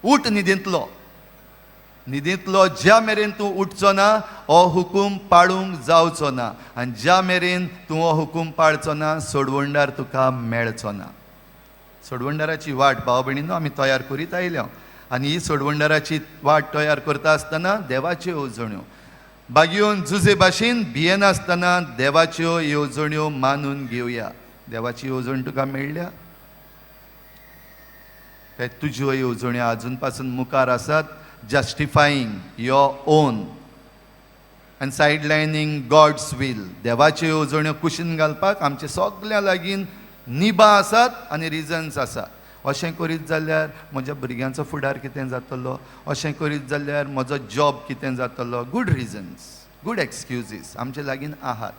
उठ न्हिदेंतलो ज्या मेरेन तूं उठचो ना हो हुकूम पाळूंक जावचो ना, आनी ज्या मेरेन तूं हो हुकूम पाळचो ना सोडवंडार तुका मेळचो ना. सोडवंडाराची वाट भाव भयणीनो आमी तयार करीत आयल्या, आनी ही सोडवंडाराची वाट तयार करता आसतना देवाच्यो येवजण्यो बागयोन झुजे भाशेन भियेनासतना देवाच्यो येवजण्यो मानून घेवया. देवाची येवजण तुका मेळ्ळ्या काय? तुज्यो येवजण्यो आजून पासून मुखार आसात. Justifying your own and sidelining God's will. देवाच्यो येवजण्यो कुशीन घालपाक आमचे सगळ्या लागीं निबा आसात आनी रिजन्स आसात. अशें करीत जाल्यार म्हज्या भुरग्यांचो फुडार कितें जातलो, अशें करीत जाल्यार म्हजो जॉब कितें जातलो. गूड रिजन्स, गूड एक्सक्युजीस आमचे लागीं आहात.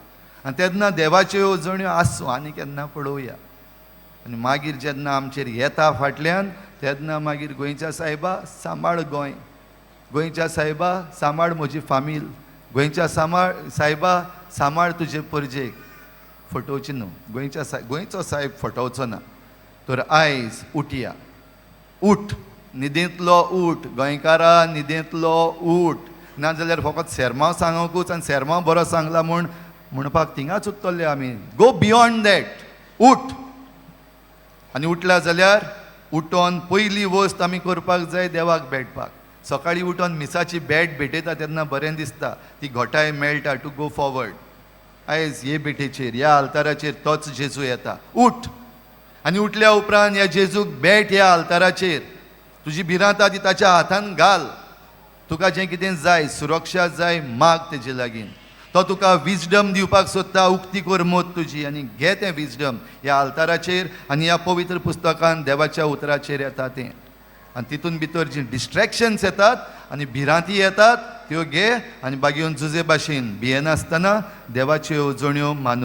आनी तेन्ना देवाच्यो येवजण्यो आसूं आनी केन्ना पळोवया. आनी मागीर जेन्ना आमचेर येता फाटल्यान तेन्ना मागीर गोंयच्या सायबा सांबाळ गोंय, गोंयच्या सायबा सांबाळ म्हजी फामील, गोंयच्या सायबा सांबाळ तुजे परजेक. फटोवची न्हू, गोंयचो साहेब फटोवचो ना. तर आयज उठया, उठ न्हिदेंतलो उठ गोंयकारा, न्हिदेंतलो उठ. नाजाल्यार फकत सेरमांव सांगोकूच आनी सेरमांव बरो सांगला म्हूण म्हणपाक थिंगाच उरतले आमी. Go beyond that. उठ. आनी उठला जाल्यार उठोन पयली वस्त आमी करपाक जाय देवाक भेटपाक. सकाळीं उठोन मिसाची भेट भेटयता तेन्ना बरें दिसता, ती घोटाय मेळटा टू गो फॉवर्ड. आयज हे भेटेचेर ह्या आल्ताराचेर तोच जेजू येता. उठ. आनी उठल्या उपरांत ह्या जेजूक भेट ह्या आल्ताराचेर. तुजी भिरांता ती ताच्या हातान घाल. तुका जें कितें जाय, सुरक्षा जाय, माग तेजे लागीं. तो तुका विजडम दिवपाक सोदता. उक्ती कर मोत तुजी आनी घे तें विजडम ह्या आल्ताराचेर आनी ह्या पवित्र पुस्तकान देवाच्या उतराचेर येता तें. आनी तितून भितर जी डिस्ट्रॅक्शन्स येतात आनी भिरांती येतात त्यो घे आनी बागयोन झुजे भाशेन भियेनासतना देवाच्यो येवजण्यो मानून